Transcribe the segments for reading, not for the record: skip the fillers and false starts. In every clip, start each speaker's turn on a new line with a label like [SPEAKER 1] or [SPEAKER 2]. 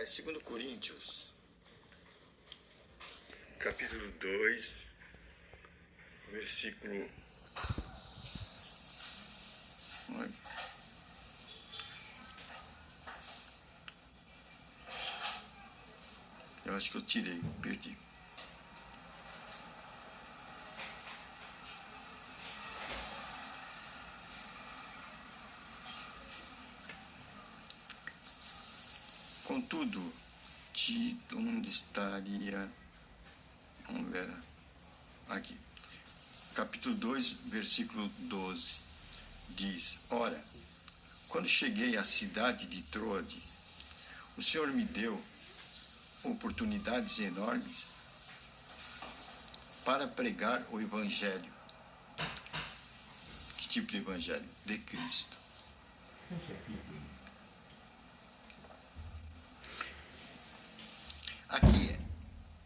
[SPEAKER 1] Segundo Coríntios, capítulo 2, versículo... Eu acho que eu tirei, perdi. Contudo, onde estaria... Vamos ver aqui. Capítulo 2, versículo 12, diz: Ora, quando cheguei à cidade de Troade, o Senhor me deu oportunidades enormes para pregar o Evangelho. Que tipo de Evangelho? De Cristo. Aqui,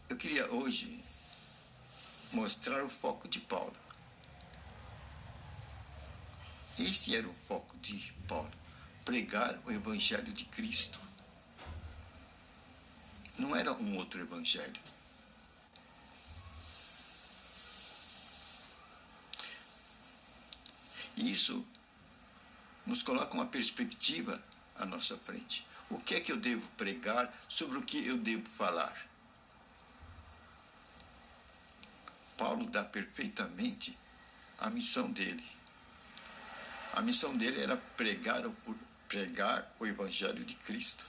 [SPEAKER 1] eu queria hoje mostrar o foco de Paulo. Este era o foco de Paulo: pregar o Evangelho de Cristo. Não era um outro Evangelho. Isso nos coloca uma perspectiva à nossa frente. O que é que eu devo pregar? Sobre o que eu devo falar? Paulo dá perfeitamente a missão dele. A missão dele era pregar o Evangelho de Cristo.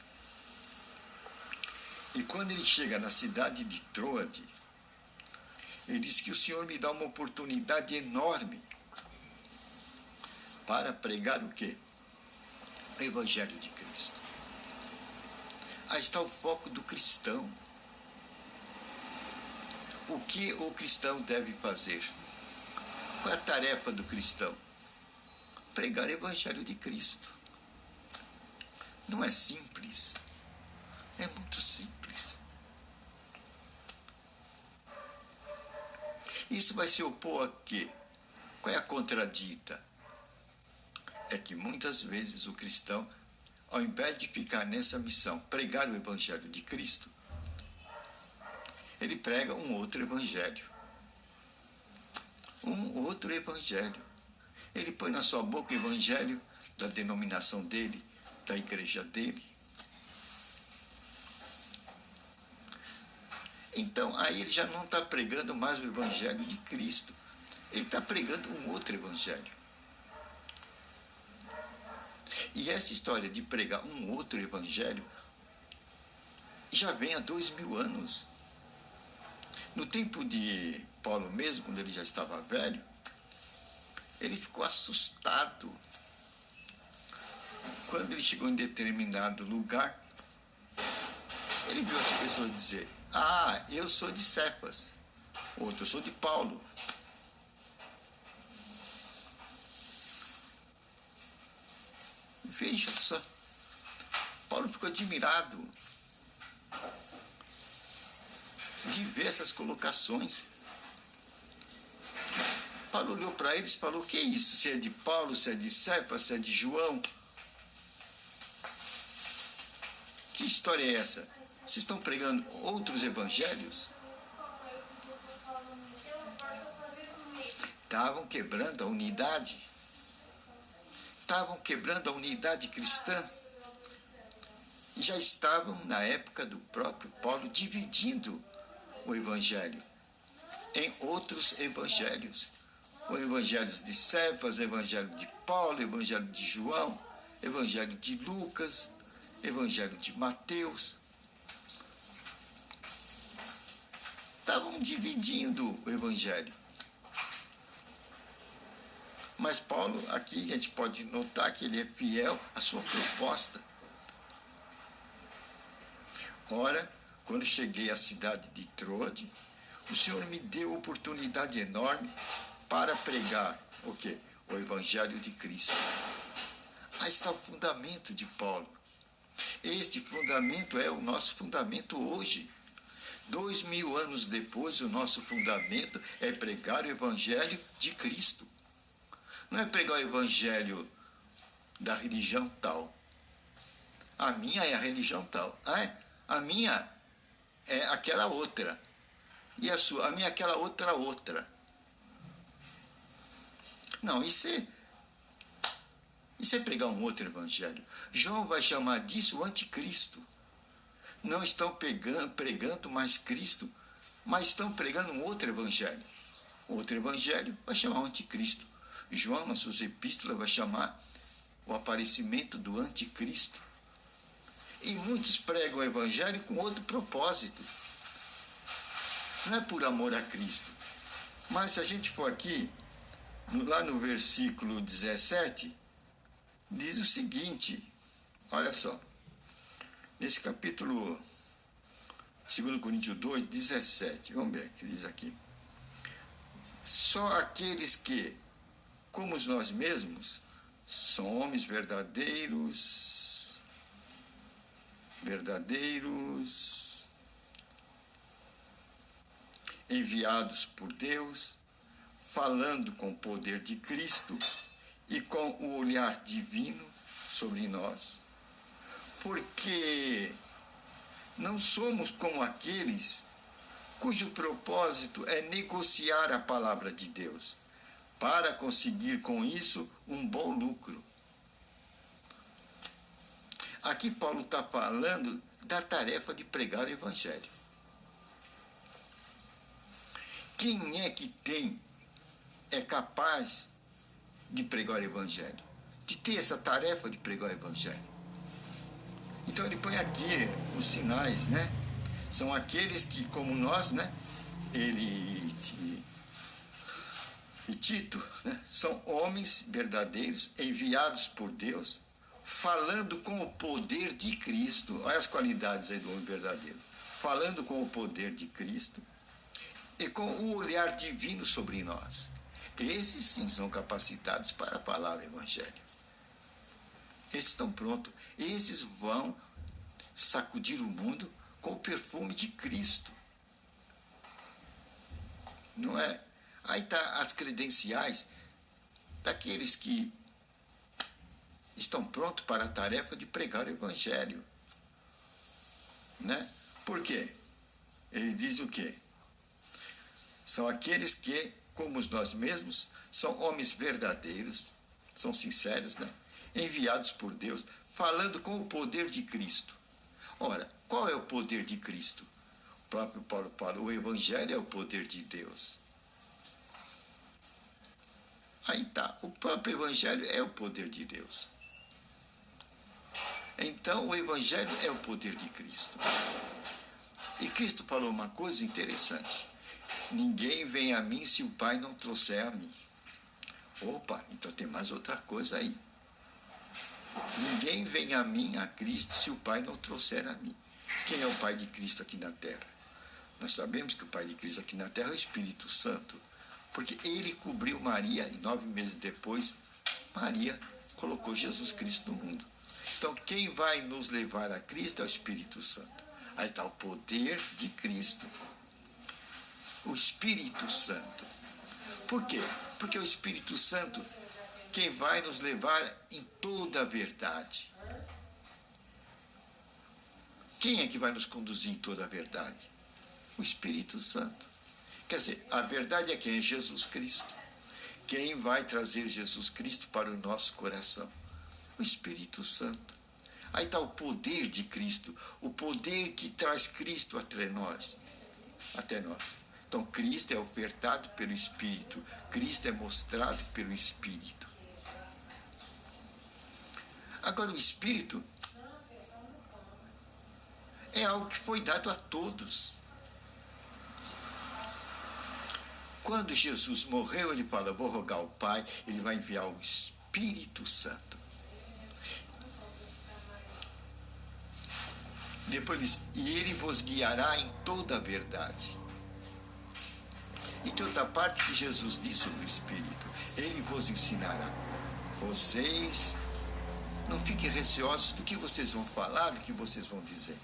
[SPEAKER 1] E quando ele chega na cidade de Troade, ele diz que o Senhor me dá uma oportunidade enorme para pregar o quê? O Evangelho de Cristo. Aí está o foco do cristão. O que o cristão deve fazer? Qual é a tarefa do cristão? Pregar o Evangelho de Cristo. Não é simples. É muito simples. Isso vai se opor a quê? Qual é a contradita? É que muitas vezes o cristão, ao invés de ficar nessa missão, pregar o Evangelho de Cristo, ele prega um outro Evangelho. Um outro Evangelho. Ele põe na sua boca o Evangelho da denominação dele, da igreja dele. Então, aí ele já não está pregando mais o Evangelho de Cristo. Ele está pregando um outro Evangelho. E essa história de pregar um outro Evangelho já vem há 2000 anos. No tempo de Paulo mesmo, quando ele já estava velho, ele ficou assustado quando ele chegou em determinado lugar. Ele viu as pessoas dizer: ah, eu sou de Cefas, outro, eu sou de Paulo. Veja só, Paulo ficou admirado de ver essas colocações. Paulo olhou para eles e falou: o que é isso? Se é de Paulo, se é de Cefas, se é de João? Que história é essa? Vocês estão pregando outros evangelhos? Estavam quebrando a unidade. Estavam quebrando a unidade cristã. E já estavam, na época do próprio Paulo, dividindo o evangelho em outros evangelhos. O evangelho de Cefas, o evangelho de Paulo, o evangelho de João, o evangelho de Lucas, o evangelho de Mateus. Estavam dividindo o evangelho. Mas Paulo, aqui a gente pode notar que ele é fiel à sua proposta. Ora, quando cheguei à cidade de Troade, o Senhor me deu oportunidade enorme para pregar o quê? O Evangelho de Cristo. Aí está o fundamento de Paulo. Este fundamento é o nosso fundamento hoje. 2000 anos depois, o nosso fundamento é pregar o Evangelho de Cristo. Não é pregar o Evangelho da religião tal. A minha é a religião tal. Ah, é? A minha é aquela outra. E a sua? A minha é aquela outra. Não, isso é pregar um outro evangelho. João vai chamar disso o anticristo. Não estão pregando mais Cristo, mas estão pregando um outro evangelho. Outro evangelho vai chamar o anticristo. João, nas suas epístolas, vai chamar o aparecimento do anticristo. E muitos pregam o evangelho com outro propósito. Não é por amor a Cristo. Mas se a gente for aqui, lá no versículo 17, diz o seguinte, olha só, nesse capítulo 2 Coríntios 2, 17, vamos ver o que diz aqui. Só aqueles que, como nós mesmos, são homens verdadeiros, enviados por Deus, falando com o poder de Cristo e com o olhar divino sobre nós, porque não somos como aqueles cujo propósito é negociar a palavra de Deus, para conseguir com isso um bom lucro. Aqui Paulo está falando da tarefa de pregar o evangelho. Quem é que é capaz de pregar o evangelho? De ter essa tarefa de pregar o evangelho? Então ele põe aqui os sinais, né? São aqueles que, como nós, né? Ele e Tito, né? São homens verdadeiros, enviados por Deus, falando com o poder de Cristo. Olha as qualidades aí do homem verdadeiro. Falando com o poder de Cristo e com o olhar divino sobre nós. Esses sim são capacitados para falar o evangelho. Esses estão prontos. Esses vão sacudir o mundo com o perfume de Cristo. Não é? Aí está as credenciais daqueles que estão prontos para a tarefa de pregar o evangelho. Né? Por quê? Ele diz o quê? São aqueles que, como nós mesmos, são homens verdadeiros, são sinceros, né? Enviados por Deus, falando com o poder de Cristo. Ora, qual é o poder de Cristo? O próprio Paulo fala, o evangelho é o poder de Deus. Aí está, o próprio evangelho é o poder de Deus. Então, o evangelho é o poder de Cristo. E Cristo falou uma coisa interessante. Ninguém vem a mim se o Pai não trouxer a mim. Opa, então tem mais outra coisa aí. Ninguém vem a mim, a Cristo, se o Pai não trouxer a mim. Quem é o Pai de Cristo aqui na Terra? Nós sabemos que o Pai de Cristo aqui na Terra é o Espírito Santo, porque ele cobriu Maria e 9 meses depois, Maria colocou Jesus Cristo no mundo. Então, quem vai nos levar a Cristo é o Espírito Santo. Aí está o poder de Cristo. O Espírito Santo. Por quê? Porque o Espírito Santo quem vai nos levar em toda a verdade. Quem é que vai nos conduzir em toda a verdade? O Espírito Santo. Quer dizer, a verdade é quem? É Jesus Cristo. Quem vai trazer Jesus Cristo para o nosso coração? O Espírito Santo. Aí está o poder de Cristo, o poder que traz Cristo até nós. Então, Cristo é ofertado pelo Espírito, Cristo é mostrado pelo Espírito. Agora, o Espírito é algo que foi dado a todos. Quando Jesus morreu, ele fala, vou rogar ao Pai, ele vai enviar o Espírito Santo. Depois diz, e ele vos guiará em toda a verdade. E tem outra parte que Jesus diz sobre o Espírito, ele vos ensinará. Vocês não fiquem receosos do que vocês vão falar, do que vocês vão dizer.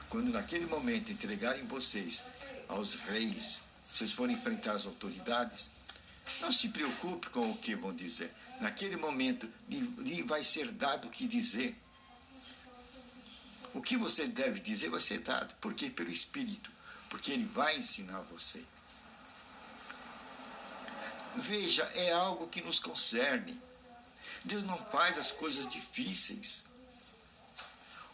[SPEAKER 1] Quando naquele momento entregarem vocês aos reis, vocês forem enfrentar as autoridades, não se preocupe com o que vão dizer. Naquele momento, lhe vai ser dado o que dizer. O que você deve dizer vai ser dado. Por quê? Pelo Espírito. Porque Ele vai ensinar você. Veja, é algo que nos concerne. Deus não faz as coisas difíceis.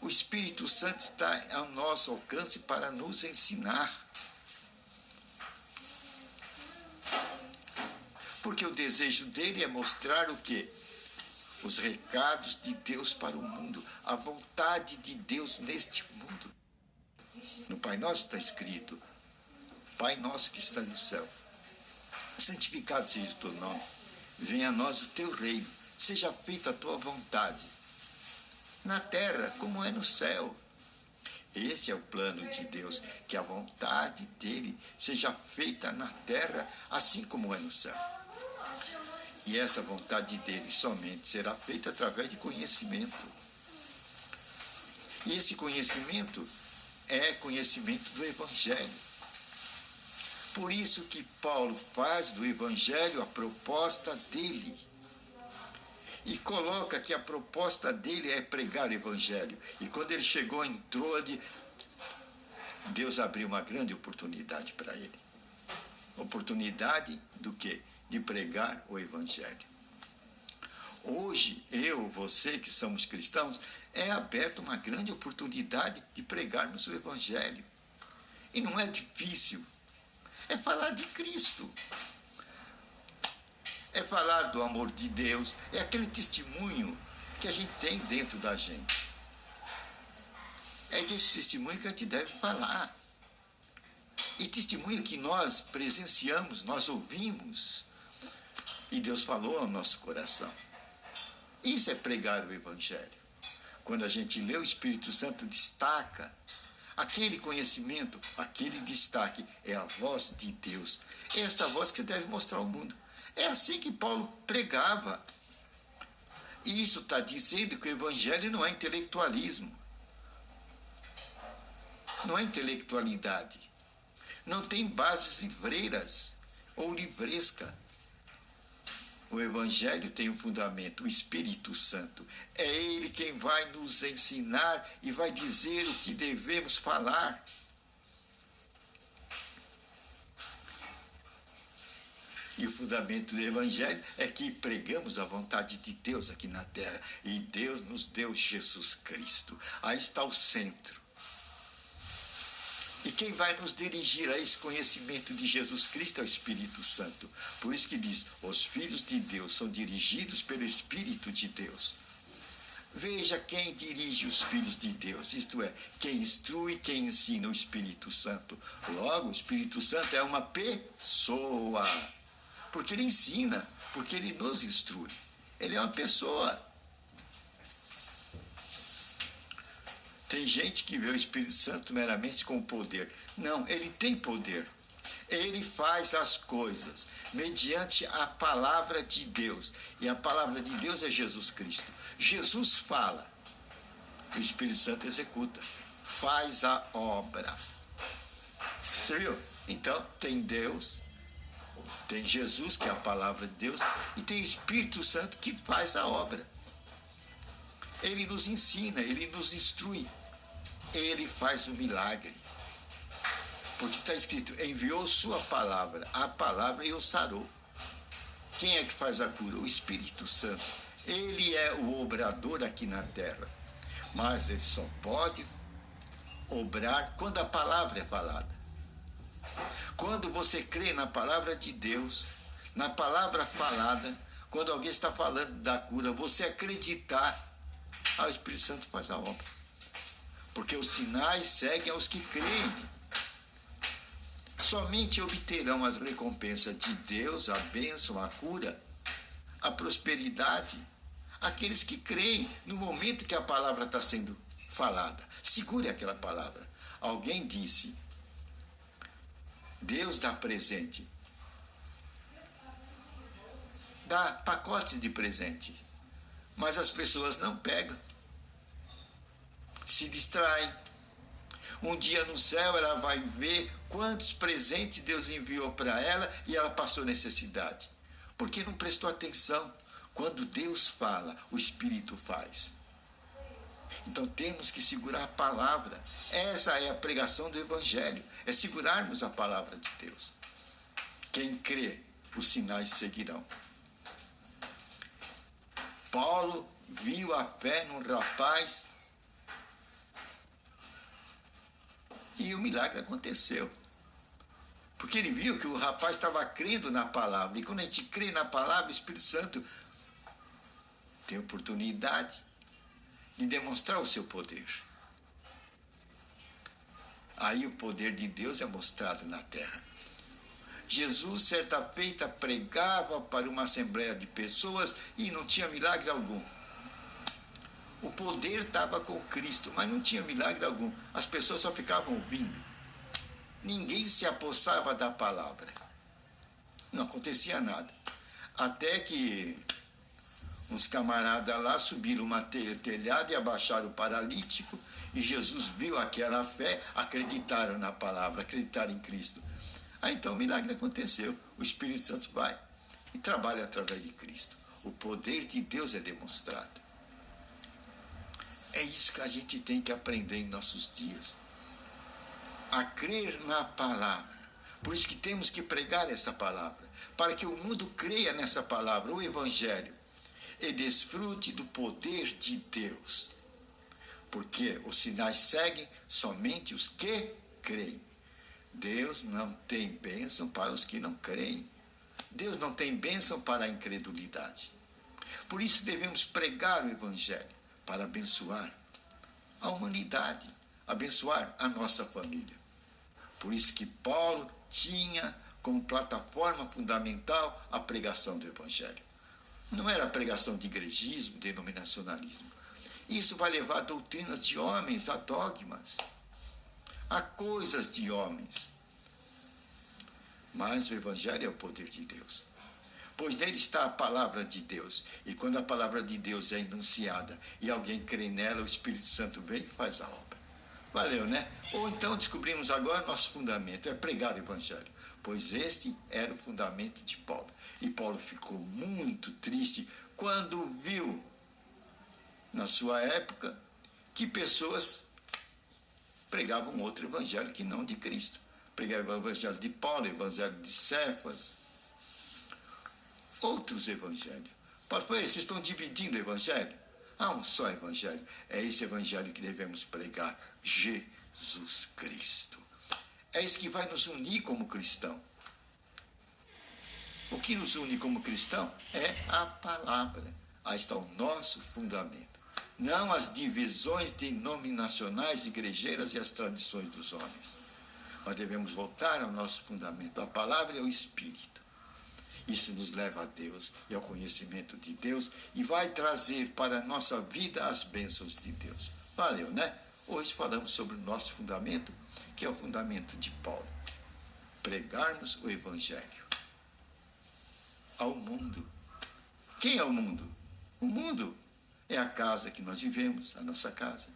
[SPEAKER 1] O Espírito Santo está ao nosso alcance para nos ensinar. Porque o desejo dele é mostrar o quê? Os recados de Deus para o mundo, a vontade de Deus neste mundo. No Pai Nosso está escrito: Pai nosso que está no céu, santificado seja o teu nome, venha a nós o teu reino, seja feita a tua vontade, na terra como é no céu. Esse é o plano de Deus, que a vontade dele seja feita na terra, assim como é no céu. E essa vontade dele somente será feita através de conhecimento. E esse conhecimento é conhecimento do Evangelho. Por isso que Paulo faz do Evangelho a proposta dele. E coloca que a proposta dele é pregar o Evangelho. E quando ele chegou em Troade, Deus abriu uma grande oportunidade para ele. Oportunidade do quê? De pregar o Evangelho. Hoje, eu, você que somos cristãos, é aberta uma grande oportunidade de pregarmos o Evangelho. E não é difícil. É falar de Cristo. É falar do amor de Deus. É aquele testemunho que a gente tem dentro da gente. É desse testemunho que a gente deve falar. E testemunho que nós presenciamos, nós ouvimos. E Deus falou ao nosso coração. Isso é pregar o Evangelho. Quando a gente lê, o Espírito Santo destaca aquele conhecimento, aquele destaque. É a voz de Deus. É essa voz que você deve mostrar ao mundo. É assim que Paulo pregava. E isso está dizendo que o Evangelho não é intelectualismo. Não é intelectualidade. Não tem bases livreiras ou livresca. O Evangelho tem um fundamento, o Espírito Santo. É Ele quem vai nos ensinar e vai dizer o que devemos falar. E o fundamento do Evangelho é que pregamos a vontade de Deus aqui na terra. E Deus nos deu Jesus Cristo. Aí está o centro. E quem vai nos dirigir a esse conhecimento de Jesus Cristo é o Espírito Santo. Por isso que diz, os filhos de Deus são dirigidos pelo Espírito de Deus. Veja quem dirige os filhos de Deus, isto é, quem instrui, quem ensina, o Espírito Santo. Logo, o Espírito Santo é uma pessoa, porque ele ensina, porque ele nos instrui. Ele é uma pessoa. Tem gente que vê o Espírito Santo meramente com poder. Não, ele tem poder. Ele faz as coisas mediante a palavra de Deus. E a palavra de Deus é Jesus Cristo. Jesus fala, o Espírito Santo executa, faz a obra. Você viu? Então, tem Deus, tem Jesus, que é a palavra de Deus, e tem o Espírito Santo que faz a obra. Ele nos ensina, ele nos instrui, ele faz o milagre. Porque está escrito, enviou sua palavra, a palavra e o sarou. Quem é que faz a cura? O Espírito Santo. Ele é o obrador aqui na terra. Mas ele só pode obrar quando a palavra é falada. Quando você crê na palavra de Deus, na palavra falada, quando alguém está falando da cura, você acreditar, o Espírito Santo faz a obra. Porque os sinais seguem aos que creem. Somente obterão as recompensas de Deus, a bênção, a cura, a prosperidade, aqueles que creem no momento que a palavra está sendo falada. Segure aquela palavra. Alguém disse, Deus dá presente. Dá pacotes de presente. Mas as pessoas não pegam. Se distraem. Um dia no céu ela vai ver quantos presentes Deus enviou para ela e ela passou necessidade. Porque não prestou atenção. Quando Deus fala, o Espírito faz. Então Então temos que segurar a palavra. Essa é a pregação do Evangelho, é segurarmos a palavra de Deus. Quem crê, os sinais seguirão. Paulo viu a fé num rapaz e o milagre aconteceu. Porque ele viu que o rapaz estava crendo na palavra. E quando a gente crê na palavra, o Espírito Santo tem oportunidade de demonstrar o seu poder. Aí o poder de Deus é mostrado na terra. Jesus, certa feita, pregava para uma assembleia de pessoas e não tinha milagre algum. O poder estava com Cristo, mas não tinha milagre algum. As pessoas só ficavam ouvindo. Ninguém se apossava da palavra. Não acontecia nada. Até que uns camaradas lá subiram uma telhado e abaixaram o paralítico, e Jesus viu aquela fé, acreditaram na palavra, acreditaram em Cristo. Aí então o milagre aconteceu. O Espírito Santo vai e trabalha através de Cristo. O poder de Deus é demonstrado. É isso que a gente tem que aprender em nossos dias. A crer na palavra. Por isso que temos que pregar essa palavra, para que o mundo creia nessa palavra, o Evangelho, e desfrute do poder de Deus. Porque os sinais seguem somente os que creem. Deus não tem bênção para os que não creem. Deus não tem bênção para a incredulidade. Por isso devemos pregar o Evangelho, para abençoar a humanidade, abençoar a nossa família. Por isso que Paulo tinha como plataforma fundamental a pregação do Evangelho. Não era a pregação de igrejismo, denominacionalismo. Isso vai levar a doutrinas de homens, a dogmas, a coisas de homens. Mas o Evangelho é o poder de Deus. Pois nele está a palavra de Deus. E quando a palavra de Deus é enunciada e alguém crê nela, o Espírito Santo vem e faz a obra. Valeu, né? Ou então descobrimos agora nosso fundamento, é pregar o Evangelho. Pois este era o fundamento de Paulo. E Paulo ficou muito triste quando viu, na sua época, que pessoas pregavam outro evangelho que não de Cristo. Pregavam o evangelho de Paulo, o evangelho de Cefas, outros evangelhos. Paulo falou: vocês estão dividindo o evangelho? Há um só evangelho. É esse evangelho que devemos pregar, Jesus Cristo. É isso que vai nos unir como cristão. O que nos une como cristão é a palavra. Aí está o nosso fundamento. Não as divisões denominacionais, igrejeiras e as tradições dos homens. Nós devemos voltar ao nosso fundamento. A palavra é o Espírito. Isso nos leva a Deus e ao conhecimento de Deus e vai trazer para a nossa vida as bênçãos de Deus. Valeu, né? Hoje falamos sobre o nosso fundamento, que é o fundamento de Paulo. Pregarmos o Evangelho ao mundo. Quem é o mundo? O mundo é a casa que nós vivemos, a nossa casa.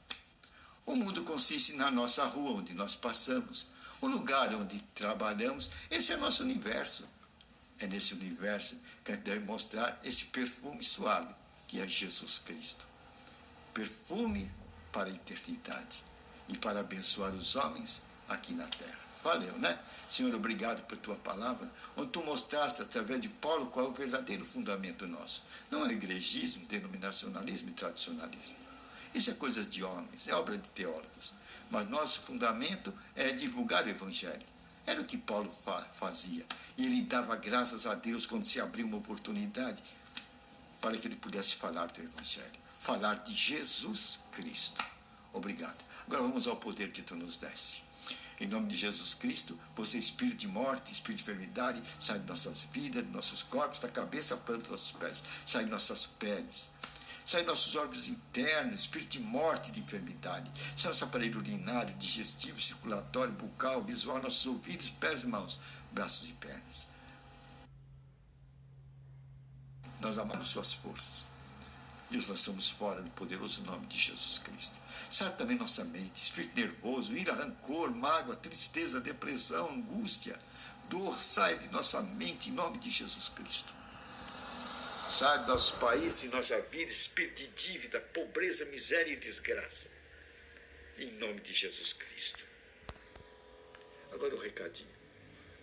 [SPEAKER 1] O mundo consiste na nossa rua, onde nós passamos, o lugar onde trabalhamos. Esse é nosso universo. É nesse universo que a gente deve mostrar esse perfume suave, que é Jesus Cristo. Perfume para a eternidade e para abençoar os homens aqui na terra. Valeu, né? Senhor, obrigado por tua palavra, onde tu mostraste através de Paulo qual é o verdadeiro fundamento nosso. Não é igrejismo, denominacionalismo e tradicionalismo. Isso é coisa de homens, é obra de teólogos. Mas nosso fundamento é divulgar o Evangelho. Era o que Paulo fazia. E ele dava graças a Deus quando se abriu uma oportunidade para que ele pudesse falar do Evangelho. Falar de Jesus Cristo. Obrigado. Agora vamos ao poder que tu nos deste. Em nome de Jesus Cristo, você, espírito de morte, espírito de enfermidade, sai de nossas vidas, de nossos corpos, da cabeça à planta dos nossos pés, sai de nossas peles, sai de nossos órgãos internos, espírito de morte e de enfermidade, sai nosso aparelho urinário, digestivo, circulatório, bucal, visual, nossos ouvidos, pés e mãos, braços e pernas. Nós amamos suas forças e os lançamos fora no poderoso nome de Jesus Cristo. Sai também nossa mente, espírito nervoso, ira, rancor, mágoa, tristeza, depressão, angústia, dor, sai de nossa mente em nome de Jesus Cristo. Sai do nosso país e nossa vida, espírito de dívida, pobreza, miséria e desgraça. Em nome de Jesus Cristo. Agora o recadinho.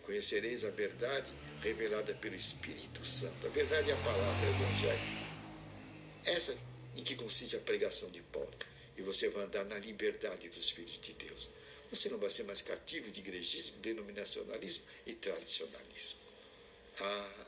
[SPEAKER 1] Conhecereis a verdade revelada pelo Espírito Santo. A verdade é a palavra, é o Evangelho. Essa em que consiste a pregação de Paulo. E você vai andar na liberdade dos filhos de Deus. Você não vai ser mais cativo de igrejismo, denominacionalismo e tradicionalismo. Ah,